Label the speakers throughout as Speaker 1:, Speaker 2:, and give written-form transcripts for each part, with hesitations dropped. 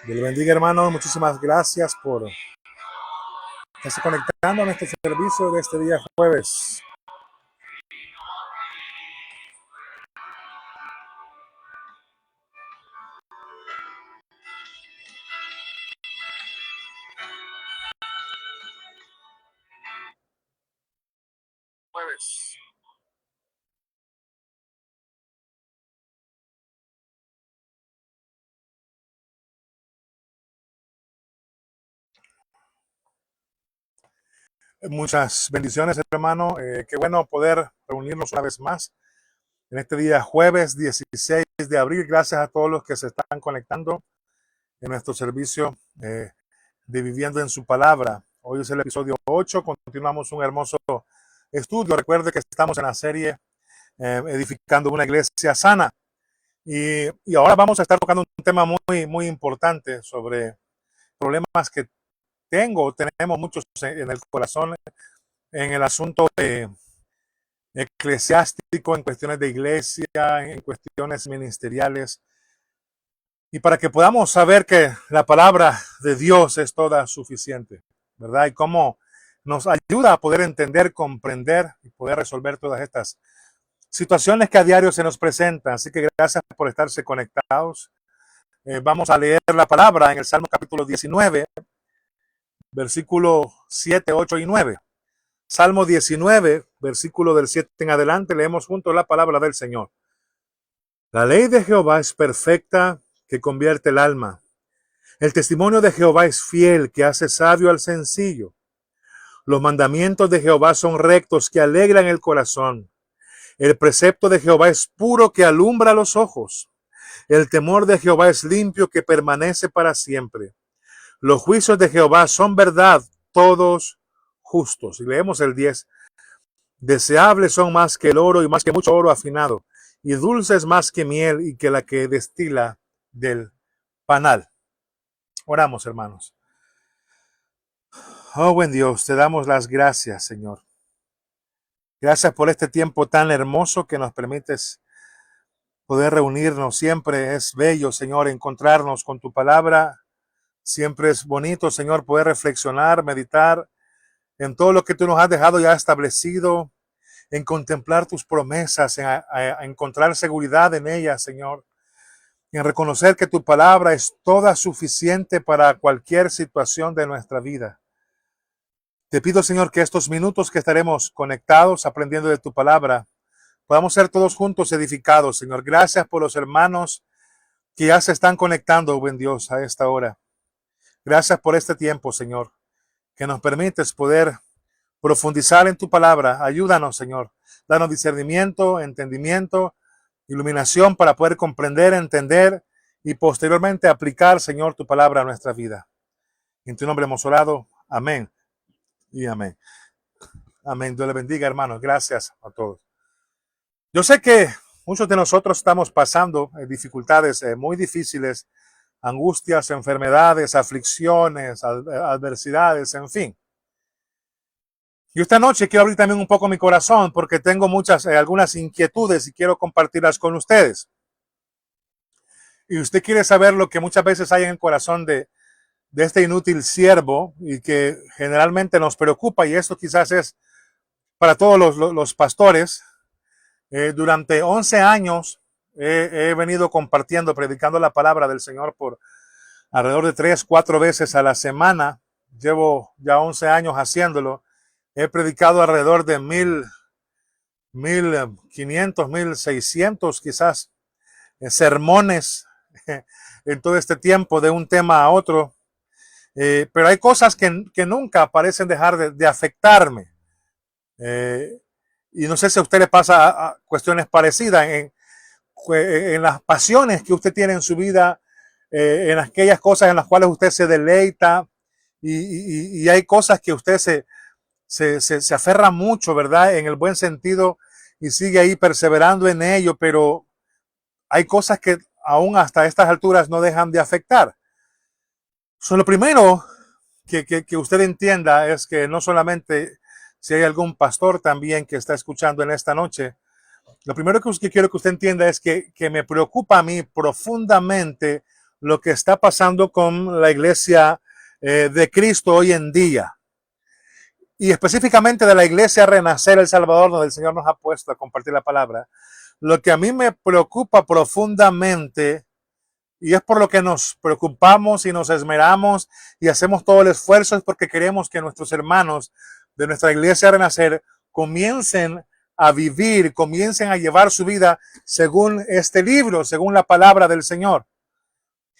Speaker 1: Dios le bendiga, hermano. Muchísimas gracias por estarse conectando a nuestro servicio de este día jueves. Muchas bendiciones, hermano. Qué bueno poder reunirnos una vez más en este día jueves 16 de abril. Gracias a todos los que se están conectando en nuestro servicio de Viviendo en su Palabra. Hoy es el episodio 8. Continuamos un hermoso estudio. Recuerde que estamos en la serie Edificando una Iglesia Sana. Y ahora vamos a estar tocando un tema muy importante sobre problemas que tenemos muchos en el corazón, en el asunto eclesiástico, en cuestiones de iglesia, en cuestiones ministeriales. Y para que podamos saber que la palabra de Dios es toda suficiente, ¿verdad? Y cómo nos ayuda a poder entender, comprender y poder resolver todas estas situaciones que a diario se nos presentan. Así que gracias por estarse conectados. Vamos a leer la palabra en el Salmo capítulo 19, versículo 7, 8 y 9. Salmo 19, versículo del 7 en adelante, leemos juntos la palabra del Señor. La ley de Jehová es perfecta, que convierte el alma. El testimonio de Jehová es fiel, que hace sabio al sencillo. Los mandamientos de Jehová son rectos, que alegran el corazón. El precepto de Jehová es puro, que alumbra los ojos. El temor de Jehová es limpio, que permanece para siempre. Los juicios de Jehová son verdad, todos justos. Y leemos el 10. Deseables son más que el oro y más que mucho oro afinado, y dulces más que miel y que la que destila del panal. Oramos, hermanos. Oh, buen Dios, te damos las gracias, Señor. Gracias por este tiempo tan hermoso que nos permites poder reunirnos. Siempre es bello, Señor, encontrarnos con tu palabra. Siempre es bonito, Señor, poder reflexionar, meditar en todo lo que tú nos has dejado ya establecido, en contemplar tus promesas, en encontrar seguridad en ellas, Señor, en reconocer que tu palabra es toda suficiente para cualquier situación de nuestra vida. Te pido, Señor, que estos minutos que estaremos conectados, aprendiendo de tu palabra, podamos ser todos juntos edificados, Señor. Gracias por los hermanos que ya se están conectando, buen Dios, a esta hora. Gracias por este tiempo, Señor, que nos permites poder profundizar en tu palabra. Ayúdanos, Señor. Danos discernimiento, entendimiento, iluminación para poder comprender, entender y posteriormente aplicar, Señor, tu palabra a nuestra vida. En tu nombre hemos orado. Amén y amén. Amén. Dios le bendiga, hermanos. Gracias a todos. Yo sé que muchos de nosotros estamos pasando dificultades muy difíciles, angustias, enfermedades, aflicciones, adversidades, en fin. Y esta noche quiero abrir también un poco mi corazón porque tengo algunas inquietudes y quiero compartirlas con ustedes. Y usted quiere saber lo que muchas veces hay en el corazón de este inútil siervo y que generalmente nos preocupa, y esto quizás es para todos los pastores. Durante 11 años he venido compartiendo, predicando la palabra del Señor por alrededor de 3, 4 veces a la semana. Llevo ya 11 años haciéndolo. He predicado alrededor de 1,500, 1,600 quizás sermones en todo este tiempo de un tema a otro. Pero hay cosas que nunca parecen dejar de afectarme. Y no sé si a usted le pasa a cuestiones parecidas en las pasiones que usted tiene en su vida, en aquellas cosas en las cuales usted se deleita, y hay cosas que usted se aferra mucho, ¿verdad? En el buen sentido, y sigue ahí perseverando en ello, pero hay cosas que aún hasta estas alturas no dejan de afectar. Lo primero que usted entienda es que no solamente si hay algún pastor también que está escuchando en esta noche, lo primero que quiero que usted entienda es que me preocupa a mí profundamente lo que está pasando con la iglesia de Cristo hoy en día. Y específicamente de la iglesia Renacer El Salvador, donde el Señor nos ha puesto a compartir la palabra. Lo que a mí me preocupa profundamente, y es por lo que nos preocupamos y nos esmeramos y hacemos todo el esfuerzo, es porque queremos que nuestros hermanos de nuestra iglesia Renacer comiencen a vivir, comiencen a llevar su vida según este libro, según la palabra del Señor.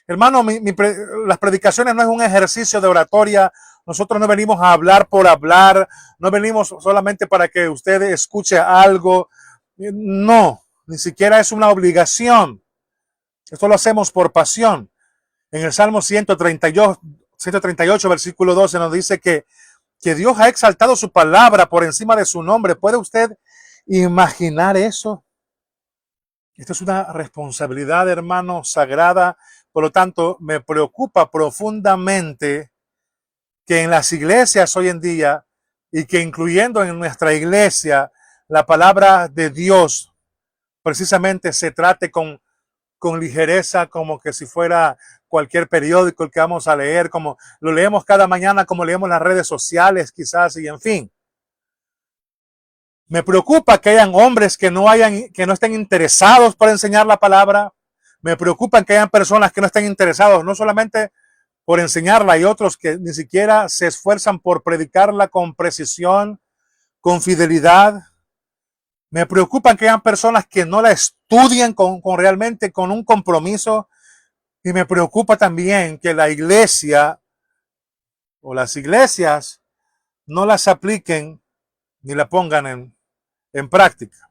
Speaker 1: Hermano, las predicaciones no es un ejercicio de oratoria. Nosotros no venimos a hablar por hablar, no venimos solamente para que usted escuche algo. No, ni siquiera es una obligación. Esto lo hacemos por pasión. En el Salmo 138, versículo 12, nos dice que Dios ha exaltado su palabra por encima de su nombre. ¿Puede usted imaginar eso? Esto es una responsabilidad, hermano, sagrada. Por lo tanto, me preocupa profundamente que en las iglesias hoy en día, y que incluyendo en nuestra iglesia, la palabra de Dios precisamente se trate con ligereza, como que si fuera cualquier periódico el que vamos a leer, como lo leemos cada mañana, como leemos las redes sociales quizás, y en fin. Me preocupa que hayan hombres que no estén interesados por enseñar la palabra. Me preocupa que hayan personas que no estén interesados, no solamente por enseñarla, hay otros que ni siquiera se esfuerzan por predicarla con precisión, con fidelidad. Me preocupan que hayan personas que no la estudian con realmente con un compromiso. Y me preocupa también que la iglesia o las iglesias no las apliquen ni la pongan en práctica.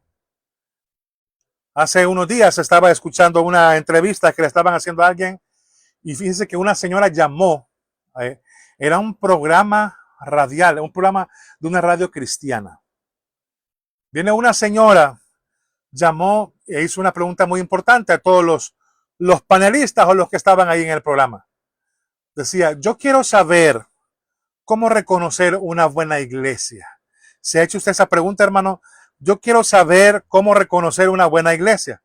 Speaker 1: Hace unos días estaba escuchando una entrevista que le estaban haciendo a alguien y fíjense que una señora llamó, era un programa radial, un programa de una radio cristiana. Viene una señora, llamó e hizo una pregunta muy importante a todos los panelistas o los que estaban ahí en el programa. Decía, yo quiero saber cómo reconocer una buena iglesia. ¿Se ha hecho usted esa pregunta, hermano? Yo quiero saber cómo reconocer una buena iglesia.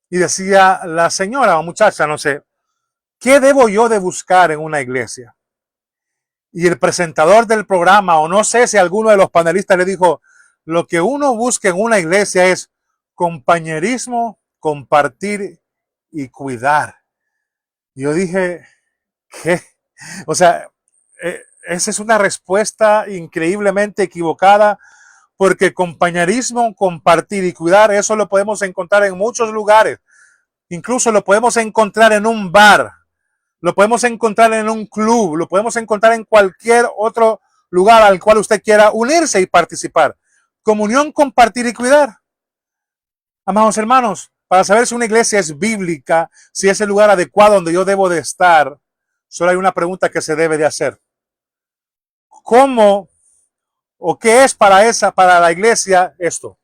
Speaker 1: Y decía la señora o muchacha, no sé, ¿qué debo yo de buscar en una iglesia? Y el presentador del programa, o no sé si alguno de los panelistas le dijo, lo que uno busca en una iglesia es compañerismo, compartir y cuidar. Y yo dije, ¿qué? O sea, esa es una respuesta increíblemente equivocada, porque compañerismo, compartir y cuidar, eso lo podemos encontrar en muchos lugares. Incluso lo podemos encontrar en un bar, lo podemos encontrar en un club, lo podemos encontrar en cualquier otro lugar al cual usted quiera unirse y participar. Comunión, compartir y cuidar. Amados hermanos, para saber si una iglesia es bíblica, si es el lugar adecuado donde yo debo de estar, solo hay una pregunta que se debe de hacer. ¿Cómo o qué es para la iglesia esto?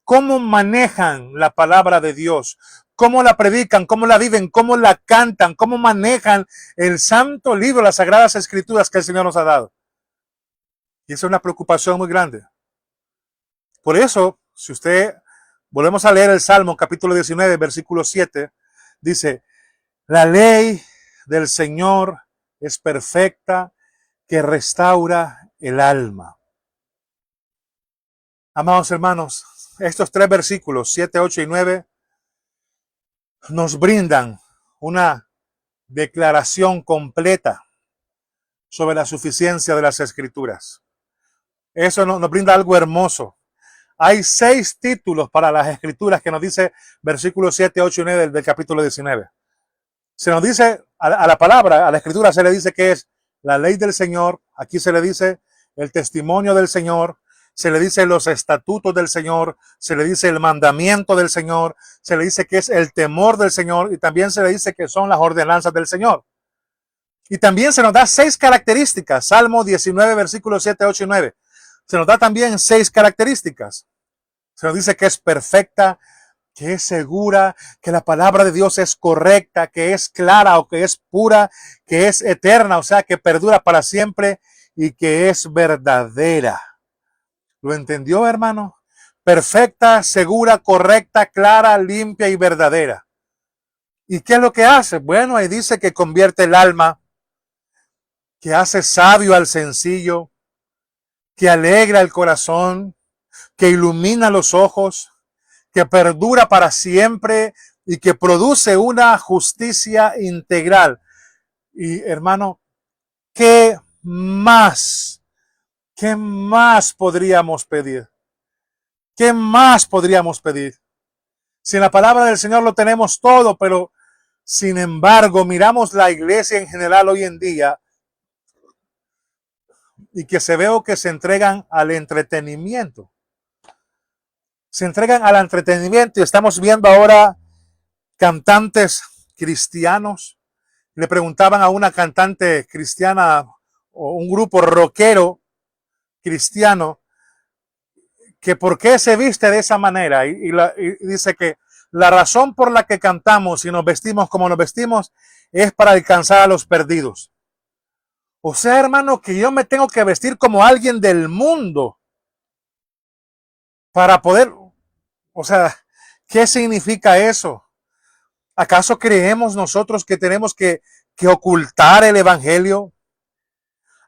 Speaker 1: ¿Cómo manejan la palabra de Dios? ¿Cómo la predican? ¿Cómo la viven? ¿Cómo la cantan? ¿Cómo manejan el santo libro, las sagradas escrituras que el Señor nos ha dado? Y esa es una preocupación muy grande. Por eso, si usted, volvemos a leer el Salmo capítulo 19, versículo 7, dice, la ley del Señor es perfecta, que restaura el alma. Amados hermanos, estos tres versículos, 7, 8 y 9, nos brindan una declaración completa sobre la suficiencia de las Escrituras. Eso nos brinda algo hermoso. Hay 6 títulos para las Escrituras que nos dice versículos 7, 8 y 9 del capítulo 19. Se nos dice a la palabra, a la Escritura se le dice que es la ley del Señor, aquí se le dice el testimonio del Señor, se le dice los estatutos del Señor, se le dice el mandamiento del Señor, se le dice que es el temor del Señor y también se le dice que son las ordenanzas del Señor. Y también se nos da 6 características, Salmo 19, versículos 7, 8 y 9. Se nos da también 6 características. Se nos dice que es perfecta, que es segura, que la palabra de Dios es correcta, que es clara o que es pura, que es eterna, o sea, que perdura para siempre y que es verdadera. ¿Lo entendió, hermano? Perfecta, segura, correcta, clara, limpia y verdadera. ¿Y qué es lo que hace? Bueno, ahí dice que convierte el alma, que hace sabio al sencillo, que alegra el corazón, que ilumina los ojos, que perdura para siempre y que produce una justicia integral. Y hermano, ¿qué más? ¿Qué más podríamos pedir? ¿Qué más podríamos pedir? Si en la palabra del Señor lo tenemos todo, pero sin embargo miramos la iglesia en general hoy en día y que se veo que se entregan al entretenimiento. Se entregan al entretenimiento y estamos viendo ahora cantantes cristianos. Le preguntaban a una cantante cristiana o un grupo rockero cristiano que por qué se viste de esa manera y dice que la razón por la que cantamos y nos vestimos como nos vestimos es para alcanzar a los perdidos. O sea, hermano, que yo me tengo que vestir como alguien del mundo para poder, o sea, ¿qué significa eso? ¿Acaso creemos nosotros que tenemos que ocultar el evangelio?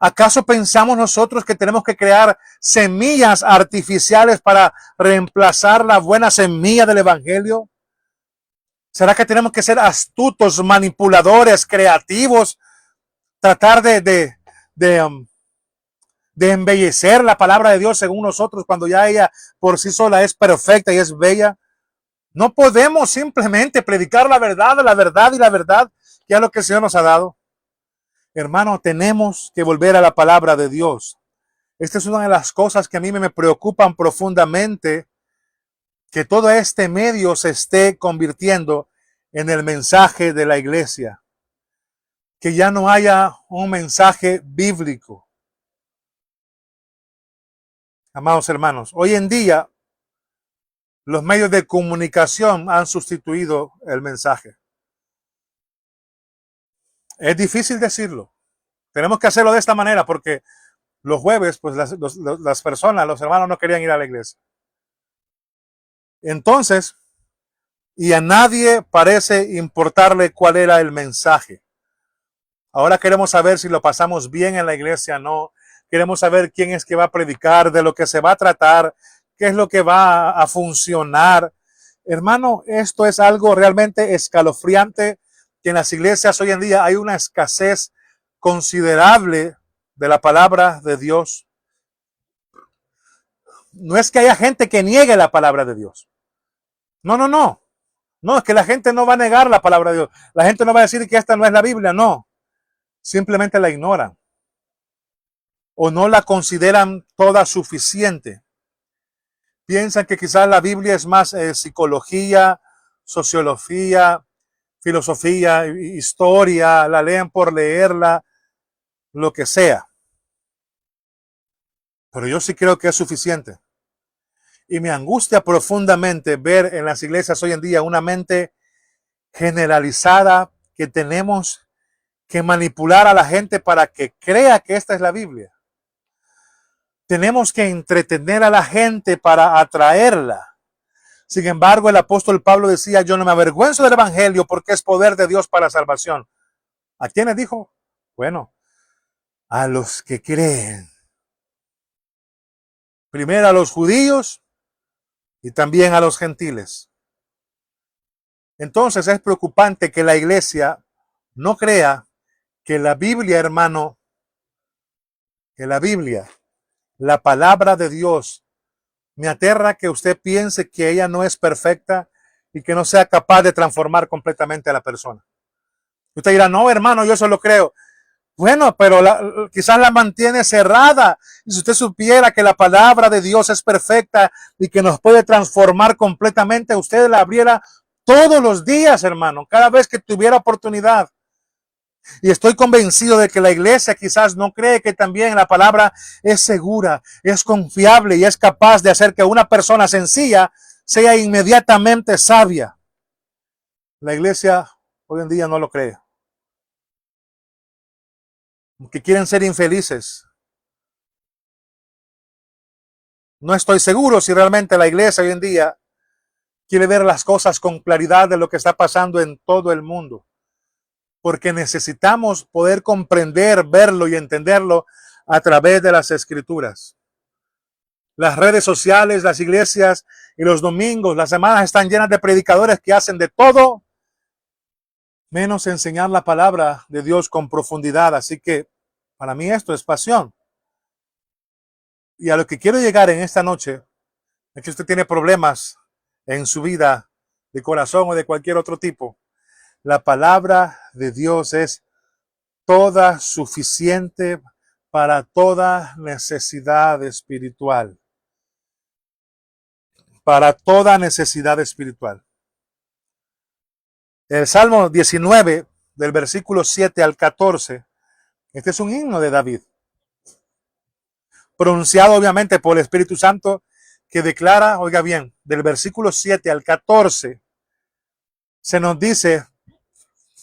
Speaker 1: ¿Acaso pensamos nosotros que tenemos que crear semillas artificiales para reemplazar la buena semilla del evangelio? ¿Será que tenemos que ser astutos, manipuladores, creativos, tratar de embellecer la palabra de Dios según nosotros cuando ya ella por sí sola es perfecta y es bella? No podemos simplemente predicar la verdad y la verdad, que es lo que el Señor nos ha dado. Hermano, tenemos que volver a la palabra de Dios. Esta es una de las cosas que a mí me preocupan profundamente, que todo este medio se esté convirtiendo en el mensaje de la iglesia. Que ya no haya un mensaje bíblico. Amados hermanos, hoy en día los medios de comunicación han sustituido el mensaje. Es difícil decirlo. Tenemos que hacerlo de esta manera porque los jueves, pues las personas, los hermanos no querían ir a la iglesia. Entonces, y a nadie parece importarle cuál era el mensaje. Ahora queremos saber si lo pasamos bien en la iglesia o no. Queremos saber quién es que va a predicar, de lo que se va a tratar, qué es lo que va a funcionar. Hermano, esto es algo realmente escalofriante, que en las iglesias hoy en día hay una escasez considerable de la palabra de Dios. No es que haya gente que niegue la palabra de Dios. No, no, no. No, es que la gente no va a negar la palabra de Dios. La gente no va a decir que esta no es la Biblia, no. Simplemente la ignoran o no la consideran toda suficiente. Piensan que quizás la Biblia es más psicología, sociología, filosofía, historia, la leen por leerla, lo que sea. Pero yo sí creo que es suficiente. Y me angustia profundamente ver en las iglesias hoy en día una mente generalizada que tenemos que manipular a la gente para que crea que esta es la Biblia. Tenemos que entretener a la gente para atraerla. Sin embargo, el apóstol Pablo decía, yo no me avergüenzo del evangelio porque es poder de Dios para salvación. ¿A quiénes dijo? Bueno, a los que creen. Primero a los judíos y también a los gentiles. Entonces es preocupante que la iglesia no crea que la Biblia, hermano, que la Biblia, la palabra de Dios, me aterra que usted piense que ella no es perfecta y que no sea capaz de transformar completamente a la persona. Usted dirá, no, hermano, yo eso lo creo. Bueno, pero quizás la mantiene cerrada. Y si usted supiera que la palabra de Dios es perfecta y que nos puede transformar completamente, usted la abriera todos los días, hermano, cada vez que tuviera oportunidad. Y estoy convencido de que la iglesia quizás no cree que también la palabra es segura, es confiable y es capaz de hacer que una persona sencilla sea inmediatamente sabia. La iglesia hoy en día no lo cree. Que quieren ser infelices. No estoy seguro si realmente la iglesia hoy en día quiere ver las cosas con claridad de lo que está pasando en todo el mundo. Porque necesitamos poder comprender, verlo y entenderlo a través de las Escrituras. Las redes sociales, las iglesias y los domingos, las semanas están llenas de predicadores que hacen de todo menos enseñar la palabra de Dios con profundidad. Así que para mí esto es pasión. Y a lo que quiero llegar en esta noche es que usted tiene problemas en su vida de corazón o de cualquier otro tipo. La palabra de Dios es toda suficiente para toda necesidad espiritual. Para toda necesidad espiritual. El Salmo 19, del versículo 7 al 14, este es un himno de David, pronunciado obviamente por el Espíritu Santo, que declara, oiga bien, del versículo 7 al 14, se nos dice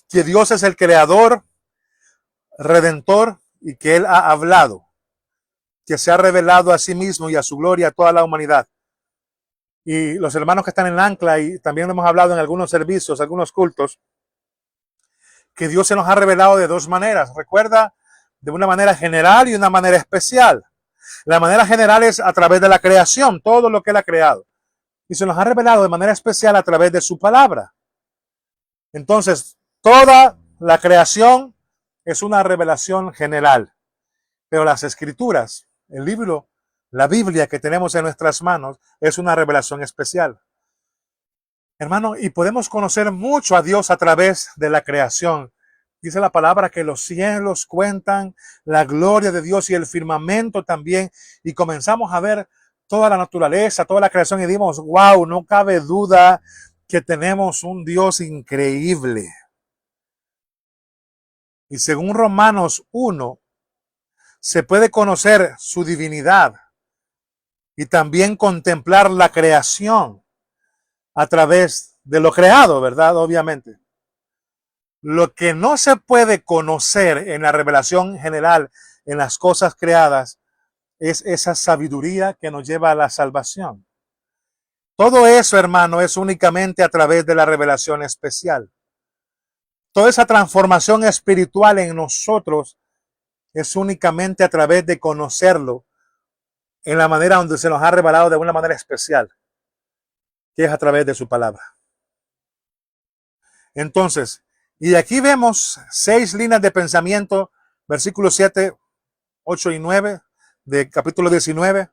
Speaker 1: que Dios es el creador, redentor, y que Él ha hablado, que se ha revelado a sí mismo y a su gloria a toda la humanidad. Y los hermanos que están en Ancla, y también hemos hablado en algunos servicios, algunos cultos, que Dios se nos ha revelado de dos maneras. Recuerda, de una manera general y una manera especial. La manera general es a través de la creación, todo lo que Él ha creado. Y se nos ha revelado de manera especial a través de su palabra. Entonces, toda la creación es una revelación general. Pero las Escrituras, el libro, la Biblia que tenemos en nuestras manos, es una revelación especial. Hermano, y podemos conocer mucho a Dios a través de la creación. Dice la palabra que los cielos cuentan la gloria de Dios y el firmamento también. Y comenzamos a ver toda la naturaleza, toda la creación y dimos, wow, no cabe duda que tenemos un Dios increíble. Y según Romanos 1, se puede conocer su divinidad y también contemplar la creación a través de lo creado, ¿verdad? Obviamente. Lo que no se puede conocer en la revelación general, en las cosas creadas, es esa sabiduría que nos lleva a la salvación. Todo eso, hermano, es únicamente a través de la revelación especial. Toda esa transformación espiritual en nosotros es únicamente a través de conocerlo en la manera donde se nos ha revelado de una manera especial, que es a través de su palabra. Entonces, y aquí vemos 6 líneas de pensamiento, versículos 7, 8 y 9 de capítulo 19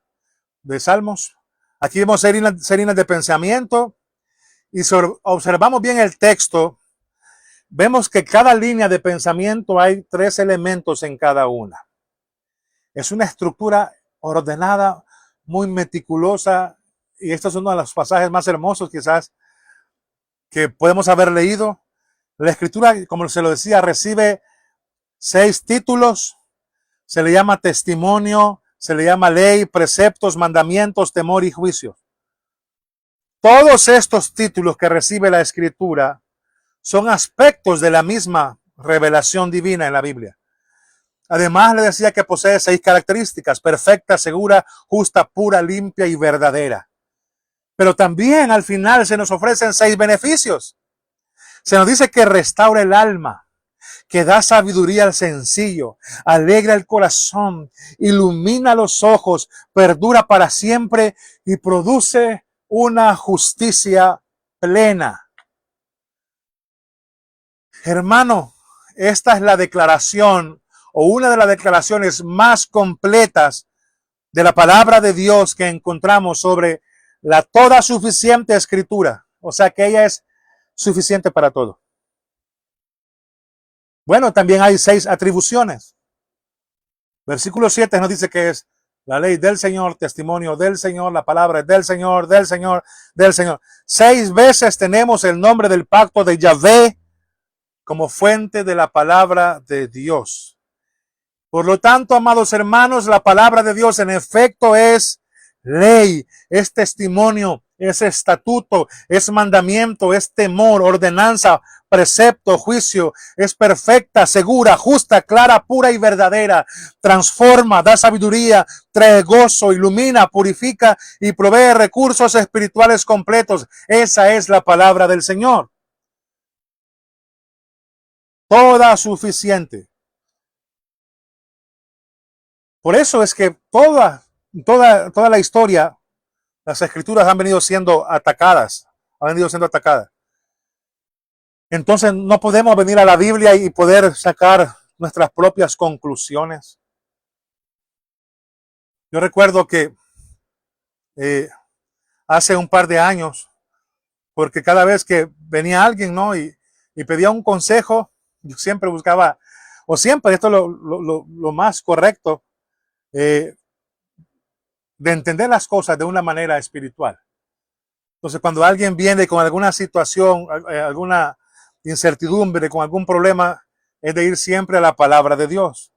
Speaker 1: de Salmos. Aquí vemos 6 líneas de pensamiento y observamos bien el texto. Vemos que cada línea de pensamiento hay 3 elementos en cada una. Es una estructura ordenada, muy meticulosa, y esto es uno de los pasajes más hermosos quizás que podemos haber leído. La escritura, como se lo decía, recibe 6 títulos. Se le llama testimonio, se le llama ley, preceptos, mandamientos, temor y juicio. Todos estos títulos que recibe la escritura son aspectos de la misma revelación divina en la Biblia. Además, le decía que posee 6 características: perfecta, segura, justa, pura, limpia y verdadera. Pero también al final se nos ofrecen 6 beneficios. Se nos dice que restaura el alma, que da sabiduría al sencillo, alegra el corazón, ilumina los ojos, perdura para siempre y produce una justicia plena. Hermano, esta es la declaración o una de las declaraciones más completas de la palabra de Dios que encontramos sobre la toda suficiente escritura. O sea que ella es suficiente para todo. Bueno, también hay 6 atribuciones. Versículo 7 nos dice que es la ley del Señor, testimonio del Señor, la palabra del Señor, del Señor, del Señor. 6 veces tenemos el nombre del pacto de Yahvé como fuente de la palabra de Dios. Por lo tanto, amados hermanos, la palabra de Dios en efecto es ley, es testimonio, es estatuto, es mandamiento, es temor, ordenanza, precepto, juicio. Es perfecta, segura, justa, clara, pura y verdadera. Transforma, da sabiduría, trae gozo, ilumina, purifica y provee recursos espirituales completos. Esa es la palabra del Señor. Toda suficiente. Por eso es que toda la historia, las escrituras han venido siendo atacadas. Han venido siendo atacadas. Entonces no podemos venir a la Biblia y poder sacar nuestras propias conclusiones. Yo recuerdo que hace un par de años, porque cada vez que venía alguien, ¿no? Y pedía un consejo, yo siempre buscaba, o siempre, esto es lo más correcto, de entender las cosas de una manera espiritual. Entonces, cuando alguien viene con alguna situación, alguna incertidumbre, con algún problema, es de ir siempre a la palabra de Dios.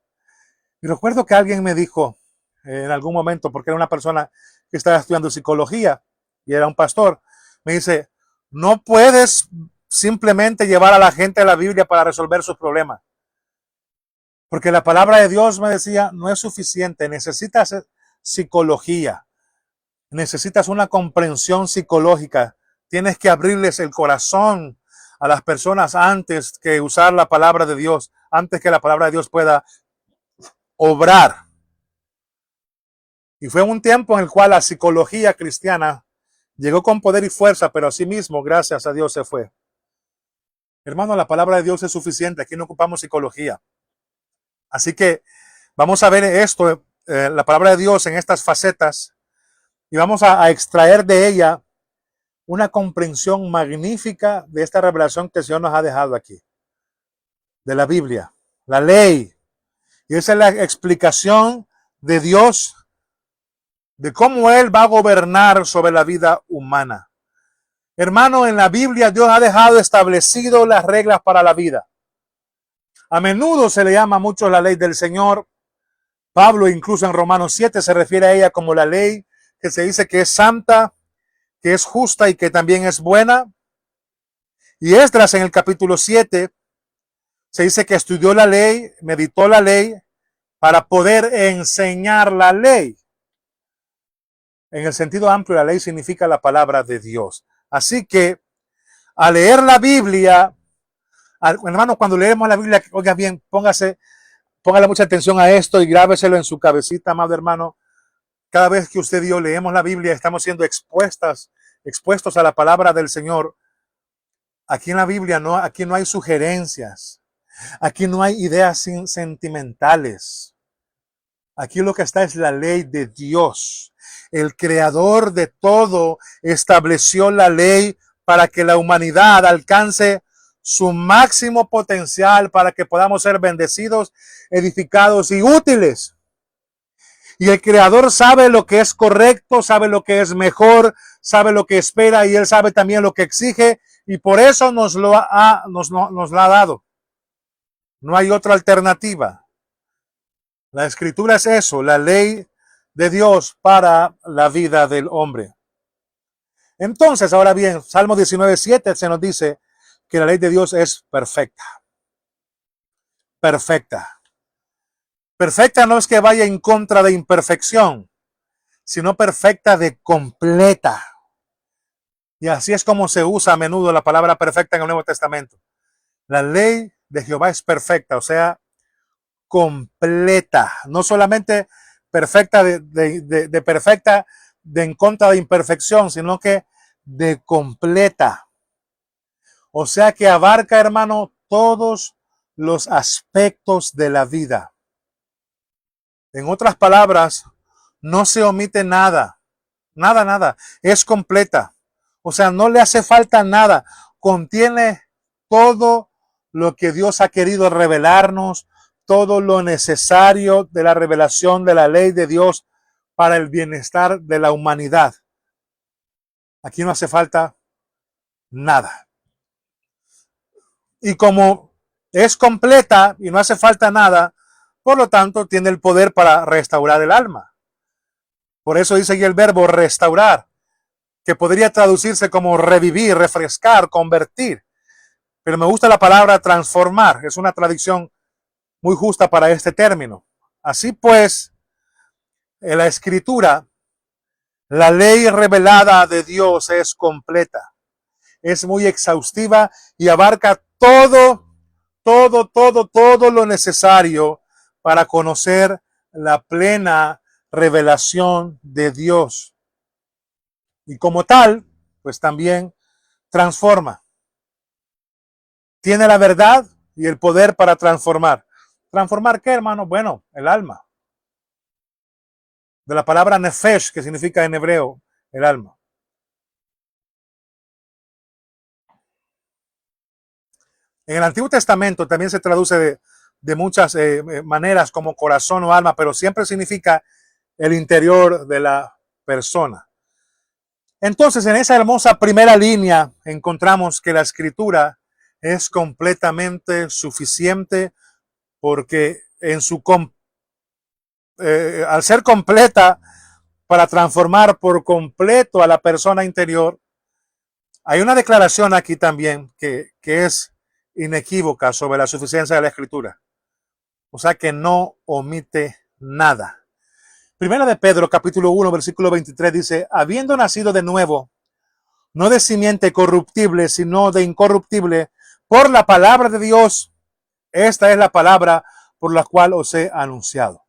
Speaker 1: Y recuerdo que alguien me dijo en algún momento, porque era una persona que estaba estudiando psicología y era un pastor, me dice, no puedes simplemente llevar a la gente a la Biblia para resolver sus problemas. Porque la palabra de Dios, me decía, no es suficiente, necesitas psicología, necesitas una comprensión psicológica, tienes que abrirles el corazón a las personas antes que usar la palabra de Dios, antes que la palabra de Dios pueda obrar. Y fue un tiempo en el cual la psicología cristiana llegó con poder y fuerza, pero asimismo, gracias a Dios, se fue. Hermano, la palabra de Dios es suficiente, aquí no ocupamos psicología. Así que vamos a ver esto, la palabra de Dios en estas facetas, y vamos a extraer de ella una comprensión magnífica de esta revelación que el Señor nos ha dejado aquí, de la Biblia, la ley. Y esa es la explicación de Dios de cómo Él va a gobernar sobre la vida humana. Hermano, en la Biblia Dios ha dejado establecido las reglas para la vida. A menudo se le llama mucho la ley del Señor. Pablo incluso en Romanos 7 se refiere a ella como la ley que se dice que es santa, que es justa y que también es buena. Y Esdras en el capítulo 7 se dice que estudió la ley, meditó la ley para poder enseñar la ley. En el sentido amplio, la ley significa la palabra de Dios. Así que al leer la Biblia, hermano, cuando leemos la Biblia, oiga bien, póngale mucha atención a esto y grábeselo en su cabecita, amado hermano. Cada vez que usted y yo leemos la Biblia, estamos siendo expuestos a la palabra del Señor. Aquí en la Biblia aquí no hay sugerencias. Aquí no hay ideas sentimentales. Aquí lo que está es la ley de Dios. El creador de todo estableció la ley para que la humanidad alcance su máximo potencial, para que podamos ser bendecidos, edificados y útiles. Y el creador sabe lo que es correcto, sabe lo que es mejor, sabe lo que espera y Él sabe también lo que exige, y por eso nos lo ha dado. No hay otra alternativa. La escritura es eso, la ley de Dios para la vida del hombre. Entonces, ahora bien, Salmo 19:7 se nos dice que la ley de Dios es perfecta. Perfecta. Perfecta no es que vaya en contra de imperfección, sino perfecta de completa. Y así es como se usa a menudo la palabra perfecta en el Nuevo Testamento. La ley de Jehová es perfecta, o sea, completa. No solamente perfecta de perfecta de en contra de imperfección, sino que de completa. O sea que abarca, hermano, todos los aspectos de la vida. En otras palabras, no se omite nada. Nada. Es completa. O sea, no le hace falta nada. Contiene todo lo que Dios ha querido revelarnos, todo lo necesario de la revelación de la ley de Dios para el bienestar de la humanidad. Aquí no hace falta nada. Y como es completa y no hace falta nada, por lo tanto tiene el poder para restaurar el alma. Por eso dice aquí el verbo restaurar, que podría traducirse como revivir, refrescar, convertir. Pero me gusta la palabra transformar. Es una traducción muy justa para este término. Así pues, en la escritura, la ley revelada de Dios es completa, es muy exhaustiva y abarca todo lo necesario para conocer la plena revelación de Dios. Y como tal, pues también transforma. Tiene la verdad y el poder para transformar. ¿Transformar qué, hermano? Bueno, el alma. De la palabra nefesh, que significa en hebreo el alma. En el Antiguo Testamento también se traduce de muchas maneras como corazón o alma, pero siempre significa el interior de la persona. Entonces, en esa hermosa primera línea encontramos que la escritura es completamente suficiente porque al ser completa para transformar por completo a la persona interior, hay una declaración aquí también que es inequívoca sobre la suficiencia de la escritura. O sea que no omite nada. Primera de Pedro, capítulo 1, versículo 23 dice, habiendo nacido de nuevo, no de simiente corruptible, sino de incorruptible, por la palabra de Dios. Esta es la palabra por la cual os he anunciado.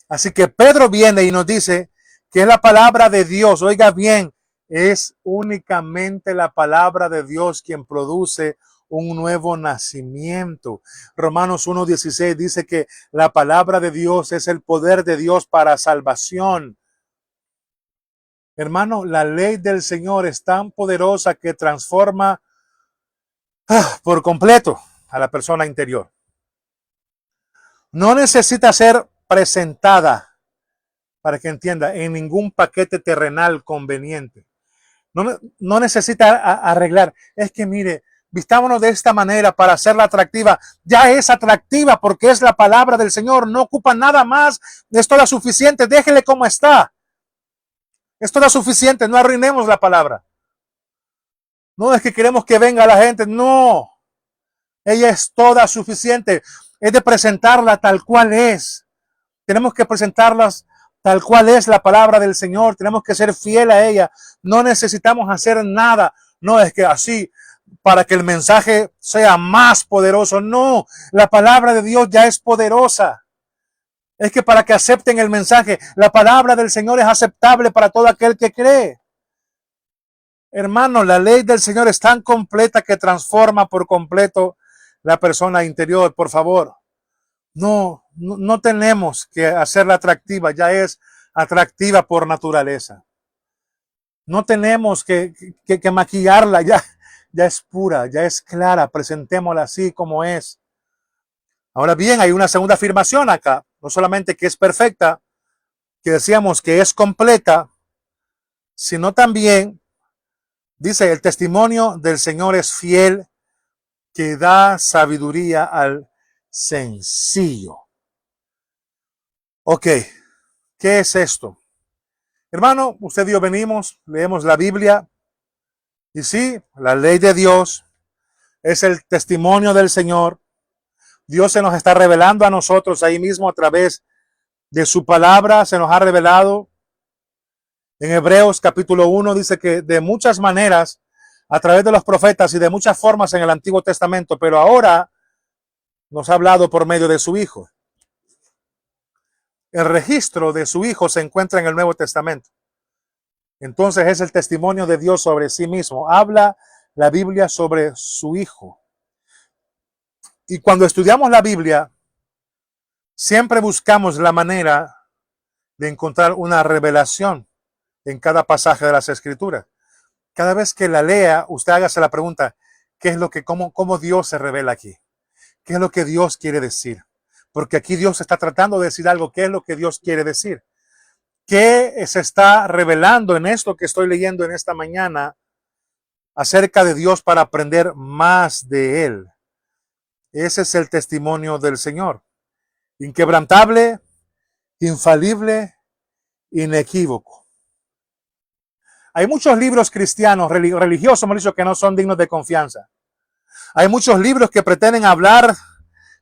Speaker 1: Así que Pedro viene y nos dice que es la palabra de Dios. Oiga bien, es únicamente la palabra de Dios quien produce un nuevo nacimiento. Romanos 1:16 dice que la palabra de Dios es el poder de Dios para salvación. Hermano, la ley del Señor es tan poderosa que transforma por completo a la persona interior. No necesita ser presentada, para que entienda, en ningún paquete terrenal conveniente. No necesita arreglar. Es que mire, vistámonos de esta manera para hacerla atractiva. Ya es atractiva porque es la palabra del Señor. No ocupa nada más. Es toda suficiente. Déjele como está. Es toda suficiente. No arruinemos la palabra. No es que queremos que venga la gente. No. Ella es toda suficiente. Es de presentarla tal cual es. Tenemos que presentarlas tal cual es la palabra del Señor. Tenemos que ser fiel a ella. No necesitamos hacer nada. No es que así para que el mensaje sea más poderoso. No, la palabra de Dios ya es poderosa. Es que para que acepten el mensaje, la palabra del Señor es aceptable para todo aquel que cree. Hermano, la ley del Señor es tan completa que transforma por completo la persona interior. Por favor, no tenemos que hacerla atractiva, ya es atractiva por naturaleza. No tenemos que maquillarla, ya es pura, ya es clara, presentémosla así como es. Ahora bien, hay una segunda afirmación acá, no solamente que es perfecta, que decíamos que es completa, sino también, dice, el testimonio del Señor es fiel, que da sabiduría al sencillo. Ok, ¿qué es esto? Hermano, usted y yo venimos, leemos la Biblia, y sí, la ley de Dios es el testimonio del Señor. Dios se nos está revelando a nosotros ahí mismo a través de su palabra, se nos ha revelado. En Hebreos capítulo 1 dice que de muchas maneras, a través de los profetas y de muchas formas en el Antiguo Testamento, pero ahora nos ha hablado por medio de su Hijo. El registro de su Hijo se encuentra en el Nuevo Testamento. Entonces es el testimonio de Dios sobre sí mismo. Habla la Biblia sobre su Hijo. Y cuando estudiamos la Biblia, siempre buscamos la manera de encontrar una revelación en cada pasaje de las Escrituras. Cada vez que la lea, usted hágase la pregunta, ¿qué es lo que, cómo Dios se revela aquí? ¿Qué es lo que Dios quiere decir? Porque aquí Dios está tratando de decir algo. ¿Qué es lo que Dios quiere decir? ¿Qué se está revelando en esto que estoy leyendo en esta mañana acerca de Dios para aprender más de Él? Ese es el testimonio del Señor. Inquebrantable, infalible, inequívoco. Hay muchos libros cristianos, religiosos, hemos dicho, que no son dignos de confianza. Hay muchos libros que pretenden hablar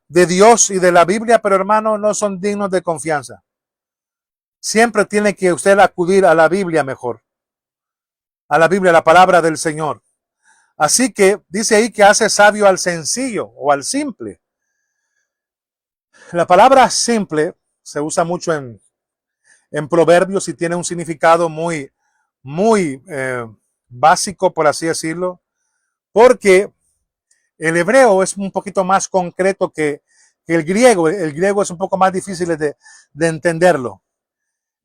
Speaker 1: de Dios y de la Biblia, pero hermano, no son dignos de confianza. Siempre tiene que usted acudir a la Biblia mejor. A la Biblia, la palabra del Señor. Así que dice ahí que hace sabio al sencillo o al simple. La palabra simple se usa mucho en Proverbios y tiene un significado muy básico, por así decirlo, porque el hebreo es un poquito más concreto que el griego. El griego es un poco más difícil de entenderlo.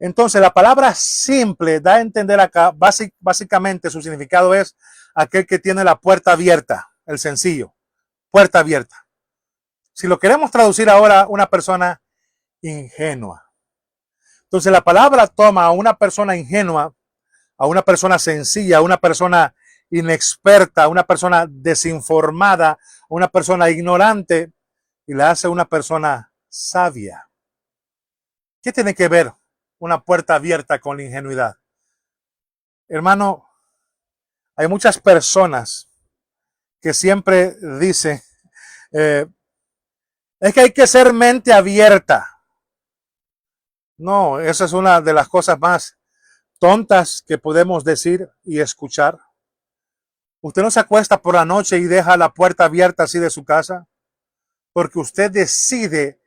Speaker 1: Entonces, la palabra simple da a entender acá, básicamente su significado es aquel que tiene la puerta abierta, el sencillo, puerta abierta. Si lo queremos traducir ahora, una persona ingenua. Entonces, la palabra toma a una persona ingenua, a una persona sencilla, a una persona inexperta, a una persona desinformada, a una persona ignorante, y la hace una persona sabia. ¿Qué tiene que ver una puerta abierta con la ingenuidad? Hermano, hay muchas personas que siempre dicen, es que hay que ser mente abierta. No, esa es una de las cosas más tontas que podemos decir y escuchar. Usted no se acuesta por la noche y deja la puerta abierta así de su casa, porque usted decide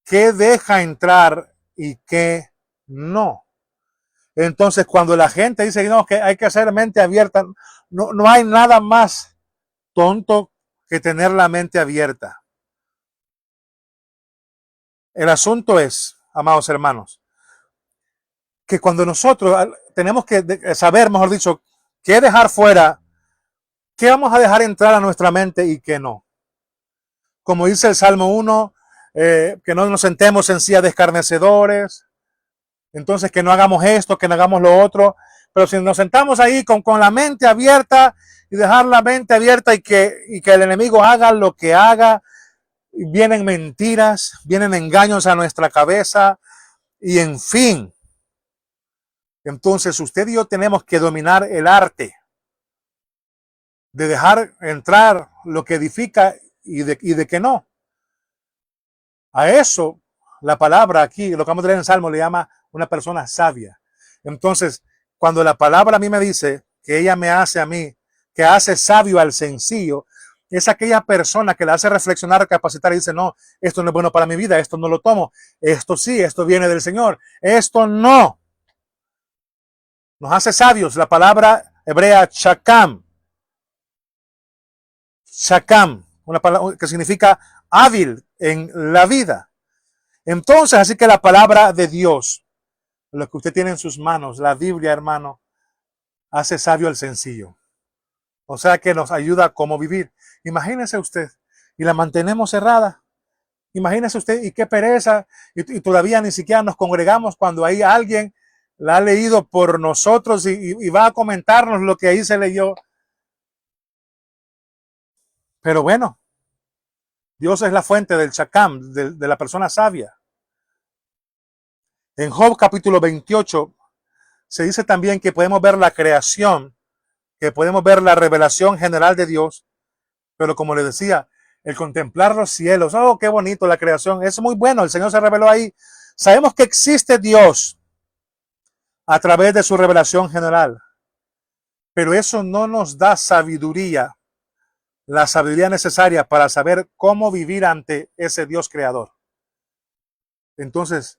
Speaker 1: qué deja entrar y qué no. Entonces, cuando la gente dice no, que hay que hacer mente abierta, no hay nada más tonto que tener la mente abierta. El asunto es, amados hermanos, que cuando nosotros tenemos que saber, mejor dicho, qué dejar fuera, qué vamos a dejar entrar a nuestra mente y qué no. Como dice el Salmo 1, que no nos sentemos en silla de escarnecedores, entonces que no hagamos esto, que no hagamos lo otro, pero si nos sentamos ahí con la mente abierta y dejar la mente abierta y que el enemigo haga lo que haga, vienen mentiras, vienen engaños a nuestra cabeza y en fin. Entonces usted y yo tenemos que dominar el arte de dejar entrar lo que edifica y de que no. A eso la palabra aquí, lo que vamos a leer en el Salmo, le llama una persona sabia. Entonces, cuando la palabra a mí me dice que ella me hace a mí, que hace sabio al sencillo, es aquella persona que la hace reflexionar, capacitar y dice, no, esto no es bueno para mi vida, esto no lo tomo, esto sí, esto viene del Señor, esto no. Nos hace sabios la palabra hebrea chakam. Chakam, una palabra que significa hábil en la vida. Entonces, así que la palabra de Dios, lo que usted tiene en sus manos, la Biblia, hermano, hace sabio al sencillo. O sea que nos ayuda a cómo vivir. Imagínese usted, y la mantenemos cerrada. Imagínese usted, y qué pereza, y todavía ni siquiera nos congregamos cuando ahí alguien la ha leído por nosotros y va a comentarnos lo que ahí se leyó. Pero bueno, Dios es la fuente del chakam, de la persona sabia. En Job capítulo 28 se dice también que podemos ver la creación, que podemos ver la revelación general de Dios, pero como les decía, el contemplar los cielos, oh, qué bonito la creación, es muy bueno, el Señor se reveló ahí. Sabemos que existe Dios a través de su revelación general, pero eso no nos da sabiduría, la sabiduría necesaria para saber cómo vivir ante ese Dios creador. Entonces,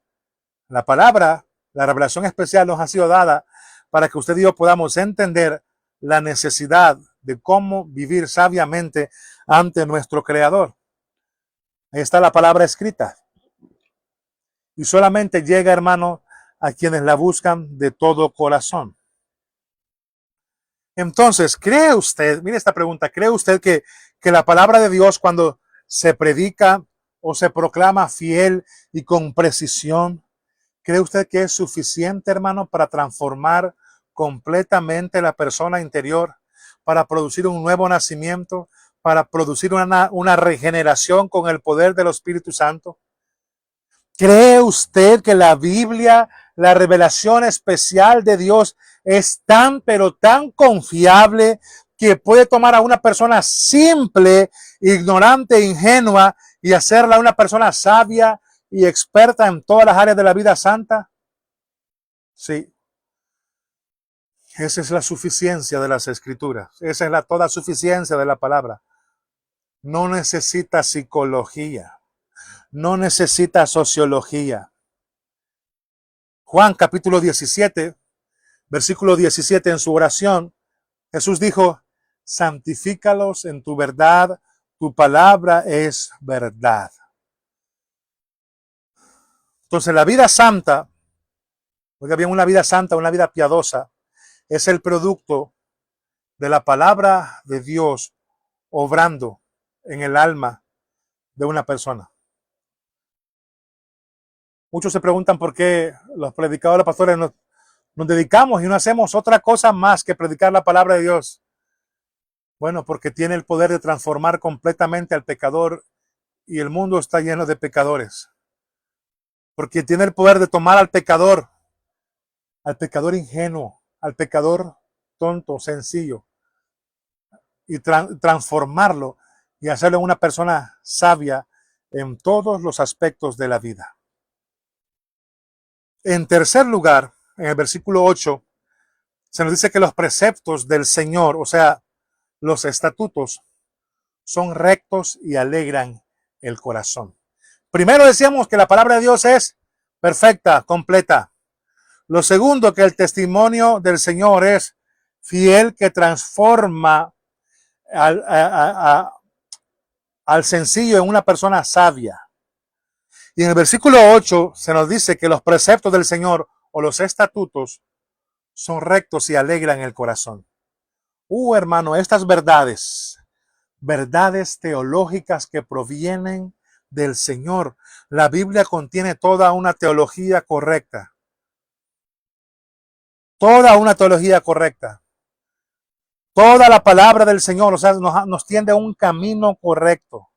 Speaker 1: la palabra, la revelación especial nos ha sido dada para que usted y yo podamos entender la necesidad de cómo vivir sabiamente ante nuestro Creador. Ahí está la palabra escrita. Y solamente llega, hermano, a quienes la buscan de todo corazón. Entonces, ¿cree usted, mire esta pregunta, ¿cree usted que la palabra de Dios cuando se predica o se proclama fiel y con precisión, cree usted que es suficiente, hermano, para transformar completamente la persona interior, para producir un nuevo nacimiento, para producir una regeneración con el poder del Espíritu Santo? ¿Cree usted que la Biblia, la revelación especial de Dios, es tan, pero tan confiable que puede tomar a una persona simple, ignorante, ingenua y hacerla una persona sabia y experta en todas las áreas de la vida santa. Sí, esa es la suficiencia de las escrituras. Esa es la toda suficiencia de la palabra. No necesita psicología. No necesita sociología. Juan capítulo 17, versículo 17 en su oración, Jesús dijo, santifícalos en tu verdad, tu palabra es verdad. Entonces la vida santa, oiga bien, una vida santa, una vida piadosa, es el producto de la palabra de Dios obrando en el alma de una persona. Muchos se preguntan por qué los predicadores, los pastores nos dedicamos y no hacemos otra cosa más que predicar la palabra de Dios. Bueno, porque tiene el poder de transformar completamente al pecador y el mundo está lleno de pecadores. Porque tiene el poder de tomar al pecador ingenuo, al pecador tonto, sencillo, y transformarlo y hacerlo una persona sabia en todos los aspectos de la vida. En tercer lugar, en el versículo 8, se nos dice que los preceptos del Señor, o sea, los estatutos, son rectos y alegran el corazón. Primero decíamos que la palabra de Dios es perfecta, completa. Lo segundo, que el testimonio del Señor es fiel, que transforma al sencillo en una persona sabia. Y en el versículo 8 se nos dice que los preceptos del Señor o los estatutos son rectos y alegran el corazón. Hermano, estas verdades teológicas que provienen del Señor. La Biblia contiene toda una teología correcta. Toda una teología correcta. Toda la palabra del Señor, o sea, nos tiende a un camino correcto.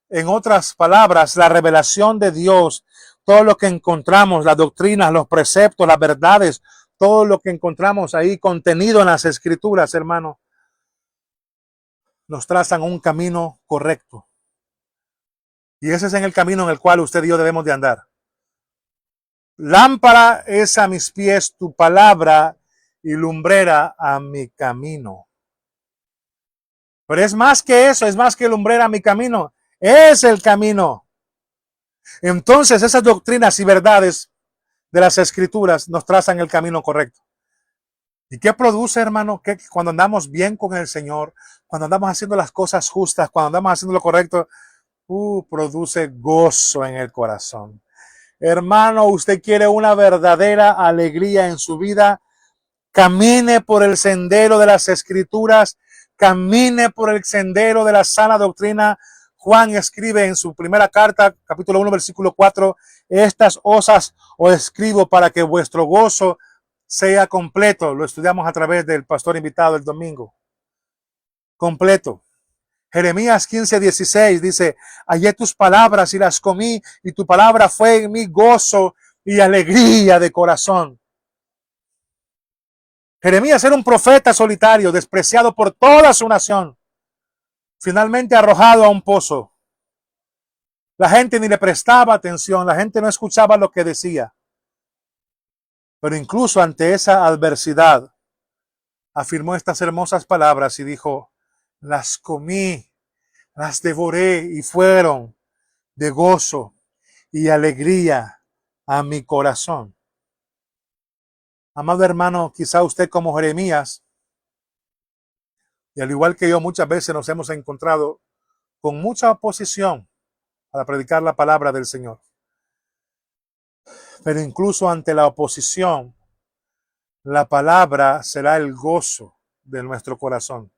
Speaker 1: En otras palabras, la revelación de Dios, todo lo que encontramos, las doctrinas, los preceptos, las verdades, todo lo que encontramos ahí contenido en las Escrituras, hermano, nos trazan un camino correcto. Y ese es en el camino en el cual usted y yo debemos de andar. Lámpara es a mis pies tu palabra y lumbrera a mi camino. Pero es más que eso, es más que lumbrera a mi camino. Es el camino. Entonces esas doctrinas y verdades de las Escrituras nos trazan el camino correcto. ¿Y qué produce, hermano? Que cuando andamos bien con el Señor, cuando andamos haciendo las cosas justas, cuando andamos haciendo lo correcto, produce gozo en el corazón. Hermano, usted quiere una verdadera alegría en su vida, camine por el sendero de las Escrituras, camine por el sendero de la sana doctrina. Juan escribe en su primera carta, capítulo 1, versículo 4, estas cosas os escribo para que vuestro gozo sea completo. Lo estudiamos a través del pastor invitado el domingo. Completo. Jeremías 15:16 dice, hallé tus palabras y las comí, y tu palabra fue en mí gozo y alegría de corazón. Jeremías era un profeta solitario, despreciado por toda su nación, finalmente arrojado a un pozo. La gente ni le prestaba atención, la gente no escuchaba lo que decía. Pero incluso ante esa adversidad, afirmó estas hermosas palabras y dijo, las comí, las devoré y fueron de gozo y alegría a mi corazón. Amado hermano, quizá usted como Jeremías, y al igual que yo muchas veces nos hemos encontrado con mucha oposición para predicar la palabra del Señor. Pero incluso ante la oposición, la palabra será el gozo de nuestro corazón.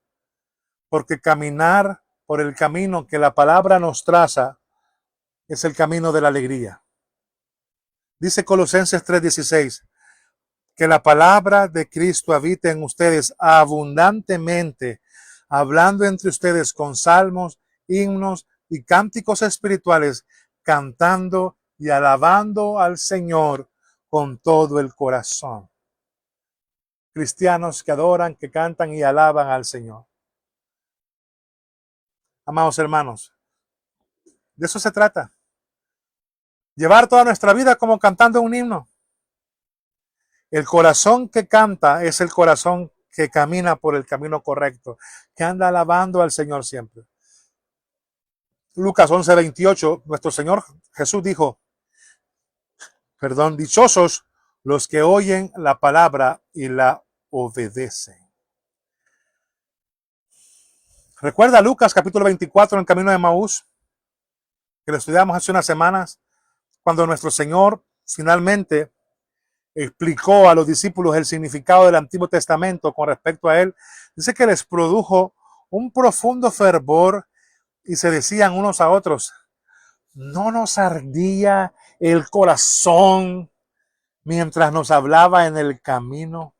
Speaker 1: Porque caminar por el camino que la palabra nos traza es el camino de la alegría. Dice Colosenses 3:16, que la palabra de Cristo habite en ustedes abundantemente, hablando entre ustedes con salmos, himnos y cánticos espirituales, cantando y alabando al Señor con todo el corazón. cristianos que adoran, que cantan y alaban al Señor. Amados hermanos, de eso se trata. Llevar toda nuestra vida como cantando un himno. El corazón que canta es el corazón que camina por el camino correcto, que anda alabando al Señor siempre. Lucas 11:28, nuestro Señor Jesús dijo, dichosos los que oyen la palabra y la obedecen. Recuerda Lucas capítulo 24 en el camino de Maús, que lo estudiamos hace unas semanas, cuando nuestro Señor finalmente explicó a los discípulos el significado del Antiguo Testamento con respecto a él. Dice que les produjo un profundo fervor y se decían unos a otros, ¿no nos ardía el corazón mientras nos hablaba en el camino?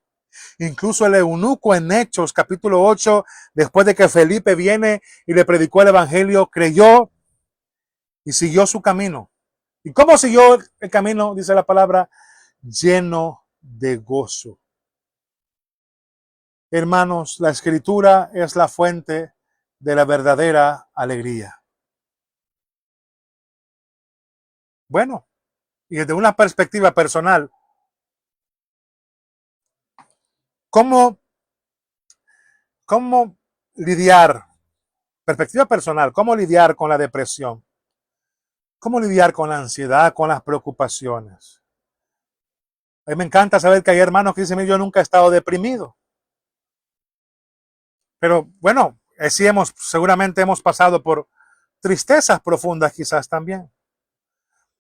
Speaker 1: Incluso el eunuco en Hechos capítulo 8, después de que Felipe viene y le predicó el evangelio, creyó y siguió su camino. ¿Y cómo siguió el camino? Dice la palabra, lleno de gozo. Hermanos, la Escritura es la fuente de la verdadera alegría. Bueno, y desde una perspectiva personal, ¿cómo lidiar, perspectiva personal, cómo lidiar con la depresión? ¿Cómo lidiar con la ansiedad, con las preocupaciones? A mí me encanta saber que hay hermanos que dicen, yo nunca he estado deprimido. Pero bueno, sí seguramente hemos pasado por tristezas profundas quizás también.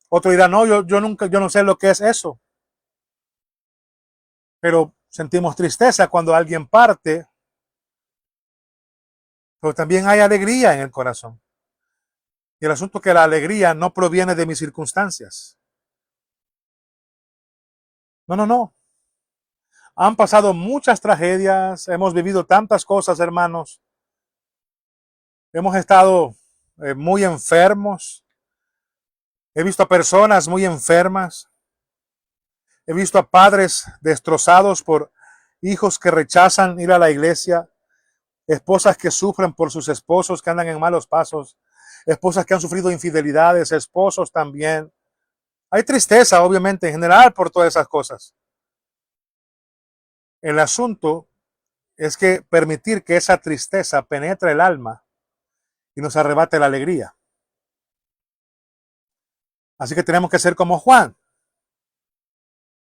Speaker 1: Otro dirá, no, yo no sé lo que es eso. Pero sentimos tristeza cuando alguien parte. Pero también hay alegría en el corazón. Y el asunto es que la alegría no proviene de mis circunstancias. No. Han pasado muchas tragedias, hemos vivido tantas cosas, hermanos. Hemos estado muy enfermos. He visto a personas muy enfermas. He visto a padres destrozados por hijos que rechazan ir a la iglesia. Esposas que sufren por sus esposos que andan en malos pasos. Esposas que han sufrido infidelidades. Esposos también. Hay tristeza, obviamente, en general por todas esas cosas. El asunto es que permitir que esa tristeza penetre el alma y nos arrebate la alegría. Así que tenemos que ser como Juan,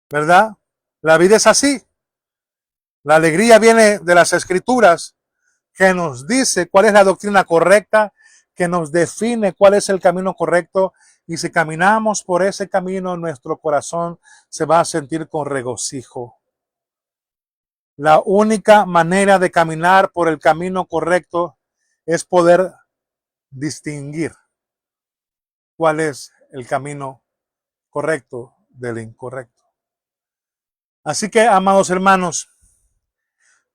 Speaker 1: ¿verdad? La vida es así. La alegría viene de las Escrituras, que nos dice cuál es la doctrina correcta, que nos define cuál es el camino correcto, y si caminamos por ese camino, nuestro corazón se va a sentir con regocijo. La única manera de caminar por el camino correcto es poder distinguir cuál es el camino correcto del incorrecto. Así que, amados hermanos,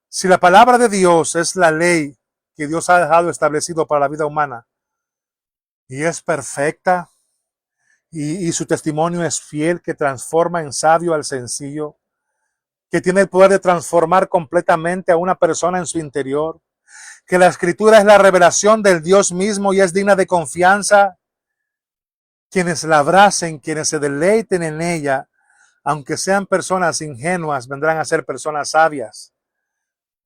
Speaker 1: si la palabra de Dios es la ley que Dios ha dejado establecido para la vida humana y es perfecta y su testimonio es fiel, que transforma en sabio al sencillo, que tiene el poder de transformar completamente a una persona en su interior, que la Escritura es la revelación del Dios mismo y es digna de confianza, quienes la abracen, quienes se deleiten en ella, aunque sean personas ingenuas, vendrán a ser personas sabias.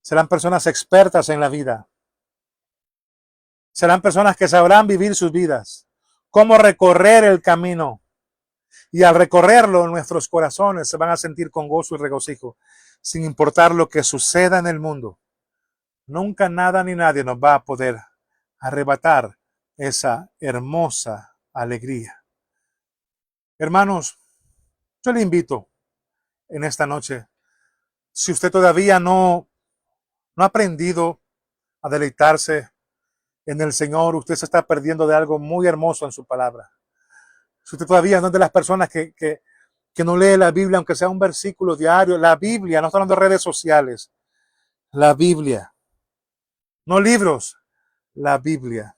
Speaker 1: Serán personas expertas en la vida. Serán personas que sabrán vivir sus vidas, cómo recorrer el camino. Y al recorrerlo, nuestros corazones se van a sentir con gozo y regocijo, sin importar lo que suceda en el mundo. Nunca nada ni nadie nos va a poder arrebatar esa hermosa alegría. Hermanos, yo le invito en esta noche, si usted todavía no ha aprendido a deleitarse en el Señor, usted se está perdiendo de algo muy hermoso en su palabra. Si usted todavía no es de las personas que no lee la Biblia, aunque sea un versículo diario, la Biblia, no está hablando de redes sociales, la Biblia, no libros, la Biblia.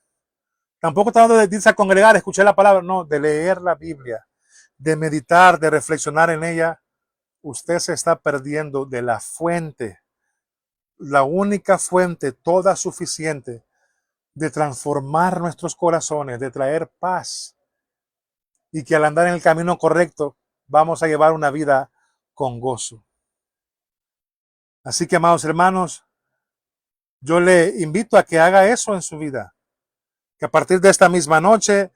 Speaker 1: Tampoco está hablando de irse a congregar, escuchar la palabra, no, de leer la Biblia, de meditar, de reflexionar en ella usted se está perdiendo de la fuente, la única fuente, toda suficiente, de transformar nuestros corazones, de traer paz, y que al andar en el camino correcto vamos a llevar una vida con gozo. Así que, amados hermanos, yo le invito a que haga eso en su vida, que a partir de esta misma noche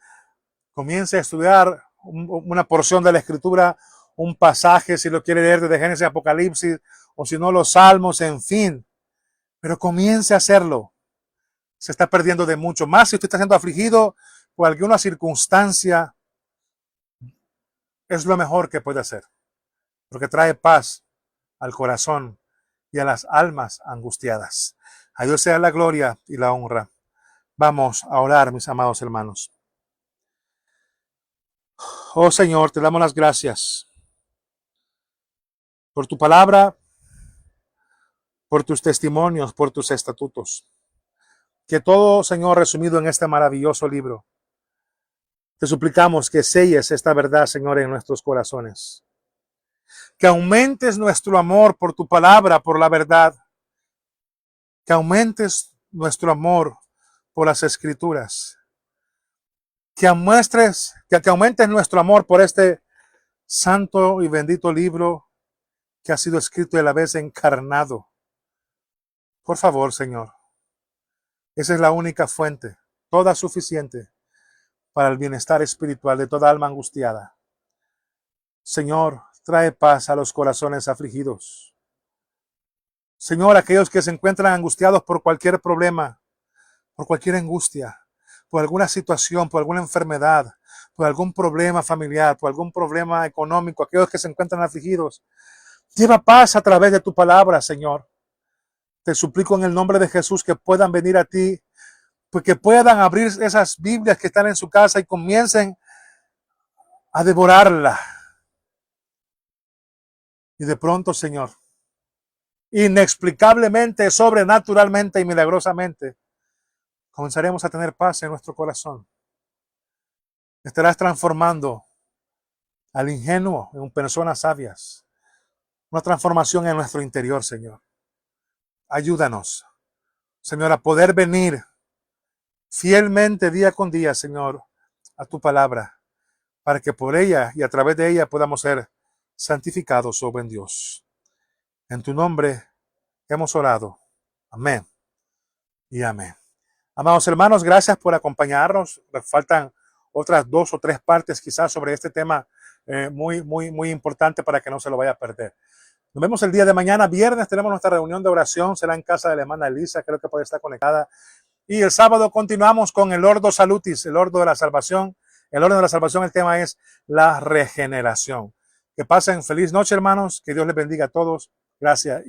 Speaker 1: comience a estudiar una porción de la Escritura, un pasaje, si lo quiere leer desde Génesis, Apocalipsis, o si no los Salmos, en fin, pero comience a hacerlo. Se está perdiendo de mucho más. Si usted está siendo afligido por alguna circunstancia, es lo mejor que puede hacer, porque trae paz al corazón y a las almas angustiadas. A Dios sea la gloria y la honra. Vamos a orar, mis amados hermanos. Oh Señor, te damos las gracias por tu palabra, por tus testimonios, por tus estatutos. Que todo, Señor, resumido en este maravilloso libro. Te suplicamos que selles esta verdad, Señor, en nuestros corazones. Que aumentes nuestro amor por tu palabra, por la verdad. Que aumentes nuestro amor por las Escrituras. Que aumentes nuestro amor por este santo y bendito libro que ha sido escrito y a la vez encarnado. Por favor, Señor. Esa es la única fuente, toda suficiente para el bienestar espiritual de toda alma angustiada. Señor, trae paz a los corazones afligidos. Señor, aquellos que se encuentran angustiados por cualquier problema, por cualquier angustia, por alguna situación, por alguna enfermedad, por algún problema familiar, por algún problema económico, aquellos que se encuentran afligidos, lleva paz a través de tu palabra, Señor. Te suplico en el nombre de Jesús que puedan venir a ti, pues que puedan abrir esas Biblias que están en su casa y comiencen a devorarla. Y de pronto, Señor, inexplicablemente, sobrenaturalmente y milagrosamente, comenzaremos a tener paz en nuestro corazón. Estarás transformando al ingenuo en personas sabias. Una transformación en nuestro interior, Señor. Ayúdanos, Señor, a poder venir fielmente día con día, Señor, a tu palabra, para que por ella y a través de ella podamos ser santificados, oh buen Dios. En tu nombre hemos orado. Amén y amén. Amados hermanos, gracias por acompañarnos. Nos faltan otras 2 o 3 partes quizás sobre este tema muy importante para que no se lo vaya a perder. Nos vemos el día de mañana, viernes, tenemos nuestra reunión de oración, será en casa de la hermana Elisa, creo que puede estar conectada. Y el sábado continuamos con el Ordo Salutis, el Ordo de la Salvación. El orden de la salvación, el tema es la regeneración. Que pasen feliz noche, hermanos, que Dios les bendiga a todos. Gracias.